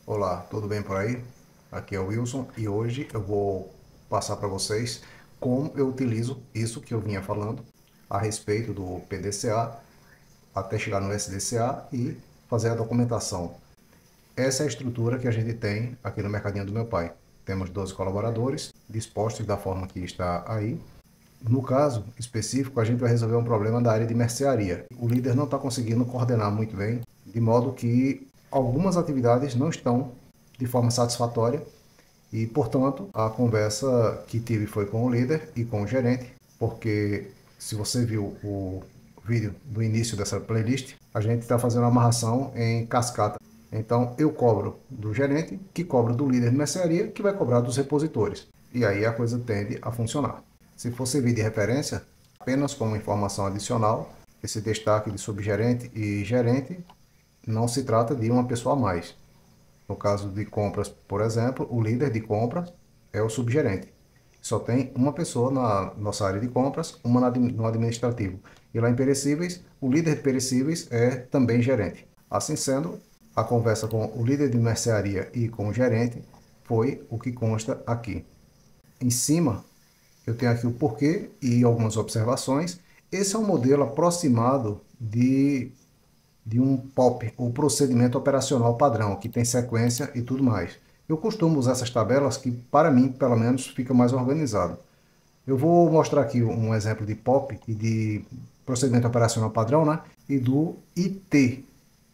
Olá, tudo bem por aí? Aqui é o Wilson e hoje eu vou passar para vocês como eu utilizo isso que eu vinha falando a respeito do PDCA até chegar no SDCA e fazer a documentação. Essa é a estrutura que a gente tem aqui no mercadinho do meu pai. Temos 12 colaboradores dispostos da forma que está aí. No caso específico, a gente vai resolver um problema da área de mercearia. O líder não está conseguindo coordenar muito bem, de modo que algumas atividades não estão de forma satisfatória e, portanto, a conversa que tive foi com o líder e com o gerente, porque se você viu o vídeo do início dessa playlist, a gente está fazendo uma amarração em cascata. Então, eu cobro do gerente, que cobra do líder de mercearia, que vai cobrar dos repositores. E aí a coisa tende a funcionar. Se for servir de referência, apenas como informação adicional, esse destaque de subgerente e gerente não se trata de uma pessoa a mais. No caso de compras, por exemplo, o líder de compras é o subgerente. Só tem uma pessoa na nossa área de compras, uma no administrativo. E lá em perecíveis, o líder de perecíveis é também gerente. Assim sendo, a conversa com o líder de mercearia e com o gerente foi o que consta aqui. Em cima, eu tenho aqui o porquê e algumas observações. Esse é um modelo aproximado de um POP, ou procedimento operacional padrão, que tem sequência e tudo mais. Eu costumo usar essas tabelas que, para mim, pelo menos, fica mais organizado. Eu vou mostrar aqui um exemplo de POP e de procedimento operacional padrão, né? E do IT,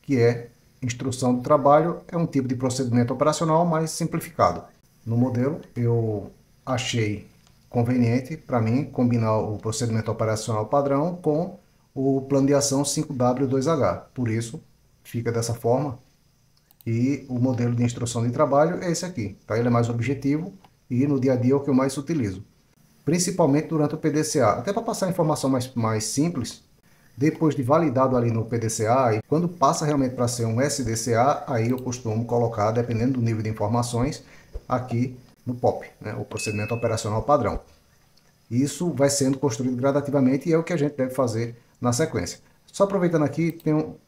que é instrução de trabalho, é um tipo de procedimento operacional mais simplificado. No modelo, eu achei conveniente para mim combinar o procedimento operacional padrão com o plano de ação 5W2H. Por isso, fica dessa forma. E o modelo de instrução de trabalho é esse aqui. Tá? Ele é mais objetivo e no dia a dia é o que eu mais utilizo. Principalmente durante o PDCA. Até para passar a informação mais simples, depois de validado ali no PDCA, e quando passa realmente para ser um SDCA, aí eu costumo colocar, dependendo do nível de informações, aqui no POP, né? O procedimento operacional padrão. Isso vai sendo construído gradativamente e é o que a gente deve fazer na sequência. Só aproveitando aqui,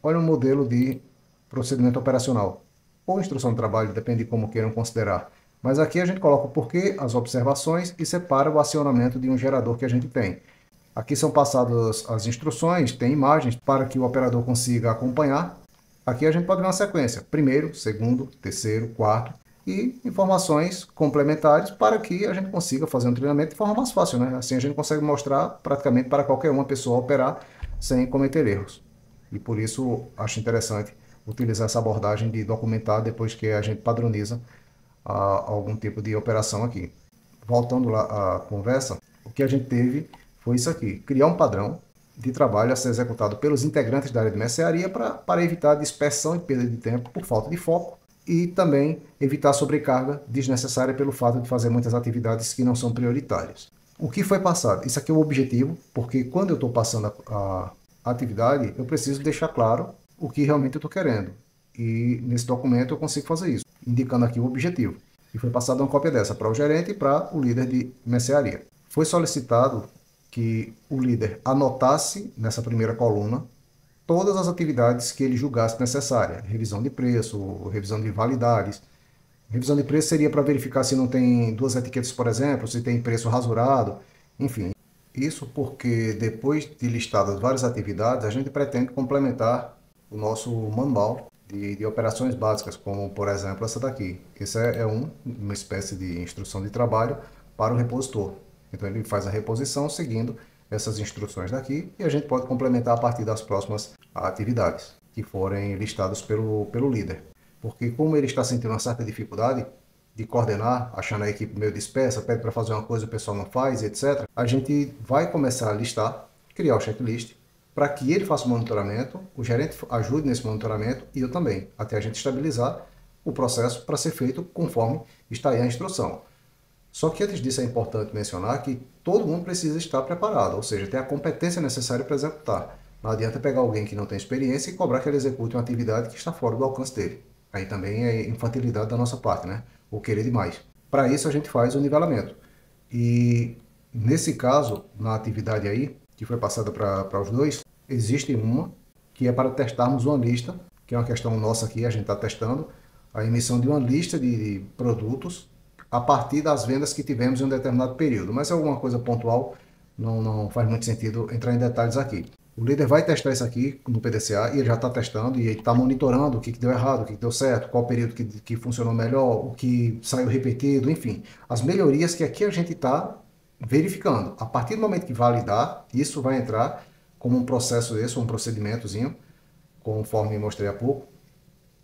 olha um modelo de procedimento operacional ou instrução de trabalho, depende de como queiram considerar. Mas aqui a gente coloca o porquê, as observações e separa o acionamento de um gerador que a gente tem. Aqui são passadas as instruções, tem imagens para que o operador consiga acompanhar. Aqui a gente pode ver uma sequência, primeiro, segundo, terceiro, quarto, e informações complementares para que a gente consiga fazer um treinamento de forma mais fácil, né? Assim a gente consegue mostrar praticamente para qualquer uma pessoa operar sem cometer erros. E por isso acho interessante utilizar essa abordagem de documentar depois que a gente padroniza algum tipo de operação aqui. Voltando lá à conversa, o que a gente teve foi isso aqui, criar um padrão de trabalho a ser executado pelos integrantes da área de mercearia para evitar dispersão e perda de tempo por falta de foco e também evitar sobrecarga desnecessária pelo fato de fazer muitas atividades que não são prioritárias. O que foi passado? Isso aqui é o objetivo, porque quando eu estou passando a atividade, eu preciso deixar claro o que realmente eu estou querendo. E nesse documento eu consigo fazer isso, indicando aqui o objetivo. E foi passada uma cópia dessa para o gerente e para o líder de mercearia. Foi solicitado que o líder anotasse nessa primeira coluna todas as atividades que ele julgasse necessária. Revisão de preço, revisão de validades. Revisão de preço seria para verificar se não tem duas etiquetas, por exemplo, se tem preço rasurado, enfim. Isso porque depois de listadas várias atividades, a gente pretende complementar o nosso manual de operações básicas, como por exemplo essa daqui. Essa é uma espécie de instrução de trabalho para o repositor. Então ele faz a reposição seguindo essas instruções daqui e a gente pode complementar a partir das próximas atividades que forem listadas pelo líder. Porque como ele está sentindo uma certa dificuldade de coordenar, achando a equipe meio dispersa, pede para fazer uma coisa o pessoal não faz, etc., a gente vai começar a listar, criar o checklist, para que ele faça o monitoramento, o gerente ajude nesse monitoramento e eu também, até a gente estabilizar o processo para ser feito conforme está aí a instrução. Só que antes disso é importante mencionar que todo mundo precisa estar preparado, ou seja, ter a competência necessária para executar. Não adianta pegar alguém que não tem experiência e cobrar que ele execute uma atividade que está fora do alcance dele. Aí também é infantilidade da nossa parte, né? Ou querer demais. Para isso a gente faz o nivelamento. E nesse caso, na atividade aí, que foi passada para os dois, existe uma que é para testarmos uma lista, que é uma questão nossa aqui, a gente está testando, a emissão de uma lista de produtos a partir das vendas que tivemos em um determinado período. Mas é alguma coisa pontual, não faz muito sentido entrar em detalhes aqui. O líder vai testar isso aqui no PDCA e ele já está testando e ele está monitorando o que deu errado, o que deu certo, qual período que funcionou melhor, o que saiu repetido, enfim. As melhorias que aqui a gente está verificando. A partir do momento que validar, isso vai entrar como um processo um procedimentozinho, conforme mostrei há pouco,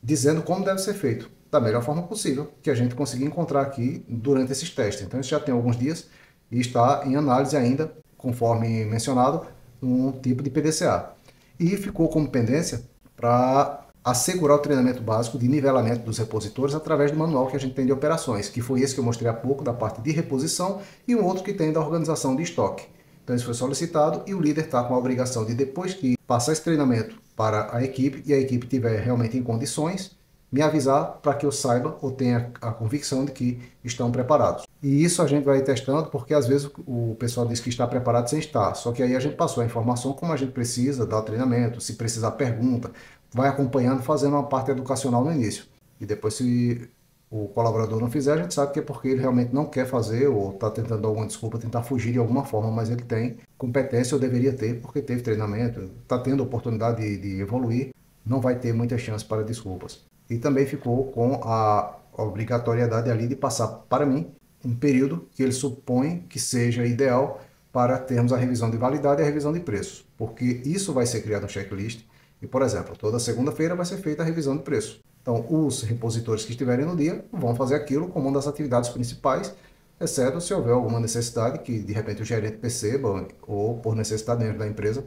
dizendo como deve ser feito, da melhor forma possível, que a gente conseguir encontrar aqui durante esses testes. Então isso já tem alguns dias e está em análise ainda, conforme mencionado, um tipo de PDCA. E ficou como pendência para assegurar o treinamento básico de nivelamento dos repositores através do manual que a gente tem de operações, que foi esse que eu mostrei há pouco, da parte de reposição, e um outro que tem da organização de estoque. Então isso foi solicitado e o líder está com a obrigação de, depois que passar esse treinamento para a equipe e a equipe estiver realmente em condições, me avisar para que eu saiba ou tenha a convicção de que estão preparados. E isso a gente vai testando porque às vezes o pessoal diz que está preparado sem estar. Só que aí a gente passou a informação como a gente precisa dar o treinamento, se precisar pergunta, vai acompanhando, fazendo uma parte educacional no início. E depois se o colaborador não fizer, a gente sabe que é porque ele realmente não quer fazer ou está tentando dar alguma desculpa, tentar fugir de alguma forma, mas ele tem competência ou deveria ter, porque teve treinamento, está tendo oportunidade de evoluir, não vai ter muita chance para desculpas. E também ficou com a obrigatoriedade ali de passar para mim um período que ele supõe que seja ideal para termos a revisão de validade e a revisão de preços, porque isso vai ser criado no checklist e, por exemplo, toda segunda-feira vai ser feita a revisão de preço. Então, os repositores que estiverem no dia vão fazer aquilo como uma das atividades principais, exceto se houver alguma necessidade que, de repente, o gerente perceba ou, por necessidade dentro da empresa,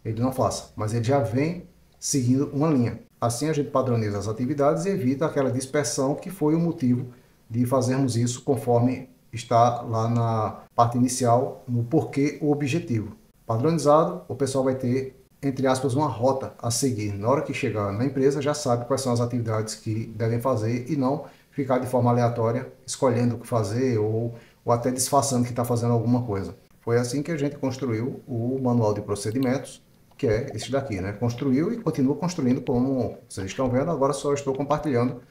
ele não faça. Mas ele já vem seguindo uma linha. Assim, a gente padroniza as atividades e evita aquela dispersão que foi o motivo de fazermos isso conforme está lá na parte inicial, no porquê o objetivo. Padronizado, o pessoal vai ter, entre aspas, uma rota a seguir. Na hora que chegar na empresa, já sabe quais são as atividades que devem fazer e não ficar de forma aleatória escolhendo o que fazer ou até disfarçando que está fazendo alguma coisa. Foi assim que a gente construiu o manual de procedimentos, que é esse daqui, né? Construiu e continua construindo, como vocês estão vendo. Agora só estou compartilhando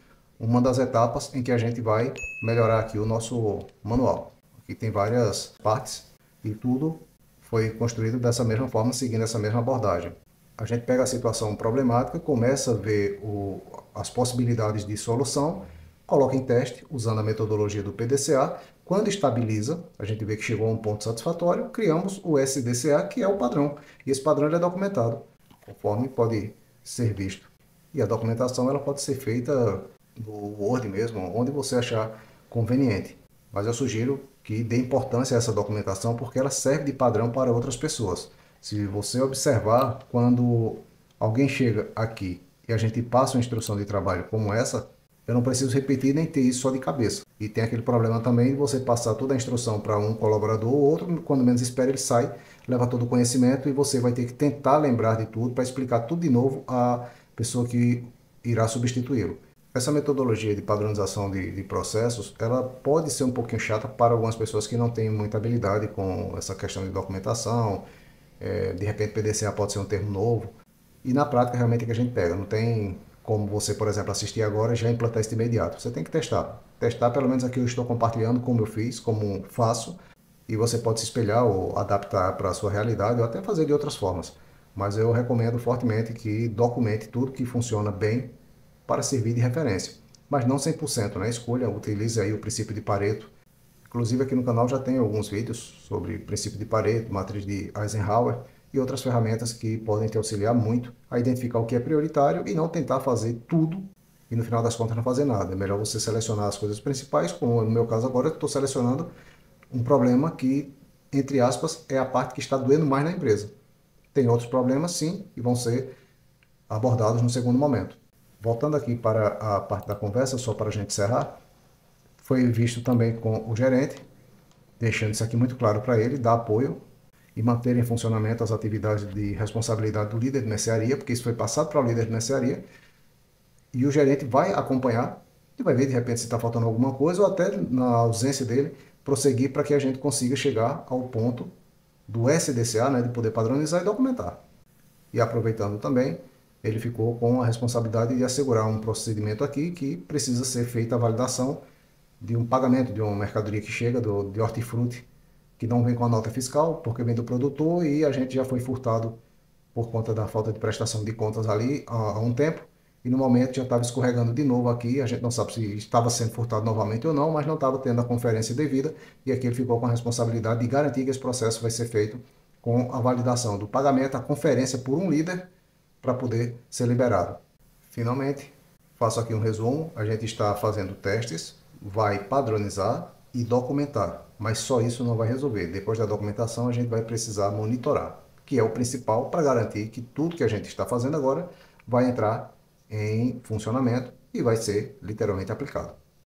uma das etapas em que a gente vai melhorar aqui o nosso manual. Aqui tem várias partes e tudo foi construído dessa mesma forma, seguindo essa mesma abordagem. A gente pega a situação problemática, começa a ver as possibilidades de solução, coloca em teste usando a metodologia do PDCA. Quando estabiliza, a gente vê que chegou a um ponto satisfatório, criamos o SDCA, que é o padrão. E esse padrão é documentado, conforme pode ser visto. E a documentação ela pode ser feita no Word mesmo, onde você achar conveniente. Mas eu sugiro que dê importância a essa documentação porque ela serve de padrão para outras pessoas. Se você observar, quando alguém chega aqui e a gente passa uma instrução de trabalho como essa, eu não preciso repetir nem ter isso só de cabeça. E tem aquele problema também de você passar toda a instrução para um colaborador ou outro, quando menos espera ele sai, leva todo o conhecimento e você vai ter que tentar lembrar de tudo para explicar tudo de novo à pessoa que irá substituí-lo. Essa metodologia de padronização de processos, ela pode ser um pouquinho chata para algumas pessoas que não têm muita habilidade com essa questão de documentação, de repente PDCA pode ser um termo novo, e na prática realmente é que a gente pega, não tem como você, por exemplo, assistir agora e já implantar isso de imediato. Você tem que testar. Testar, pelo menos aqui eu estou compartilhando como eu fiz, como faço, e você pode se espelhar ou adaptar para a sua realidade ou até fazer de outras formas. Mas eu recomendo fortemente que documente tudo que funciona bem para servir de referência. Mas não 100%, né? Escolha, utilize aí o princípio de Pareto. Inclusive aqui no canal já tem alguns vídeos sobre o princípio de Pareto, matriz de Eisenhower, e outras ferramentas que podem te auxiliar muito a identificar o que é prioritário e não tentar fazer tudo e no final das contas não fazer nada. É melhor você selecionar as coisas principais, como no meu caso agora eu estou selecionando um problema que, entre aspas, é a parte que está doendo mais na empresa. Tem outros problemas sim e vão ser abordados no segundo momento. Voltando aqui para a parte da conversa, só para a gente encerrar, foi visto também com o gerente, deixando isso aqui muito claro para ele, dar apoio e manter em funcionamento as atividades de responsabilidade do líder de mercearia, porque isso foi passado para o líder de mercearia, e o gerente vai acompanhar e vai ver de repente se está faltando alguma coisa, ou até na ausência dele, prosseguir para que a gente consiga chegar ao ponto do SDCA, né, de poder padronizar e documentar. E aproveitando também, ele ficou com a responsabilidade de assegurar um procedimento aqui que precisa ser feita a validação de um pagamento de uma mercadoria que chega de hortifruti, que não vem com a nota fiscal, porque vem do produtor e a gente já foi furtado por conta da falta de prestação de contas ali há um tempo. E no momento já estava escorregando de novo aqui, a gente não sabe se estava sendo furtado novamente ou não, mas não estava tendo a conferência devida, e aqui ele ficou com a responsabilidade de garantir que esse processo vai ser feito com a validação do pagamento, a conferência por um líder, para poder ser liberado. Finalmente, faço aqui um resumo, a gente está fazendo testes, vai padronizar e documentar, mas só isso não vai resolver. Depois da documentação, a gente vai precisar monitorar, que é o principal para garantir que tudo que a gente está fazendo agora vai entrar em funcionamento e vai ser literalmente aplicado.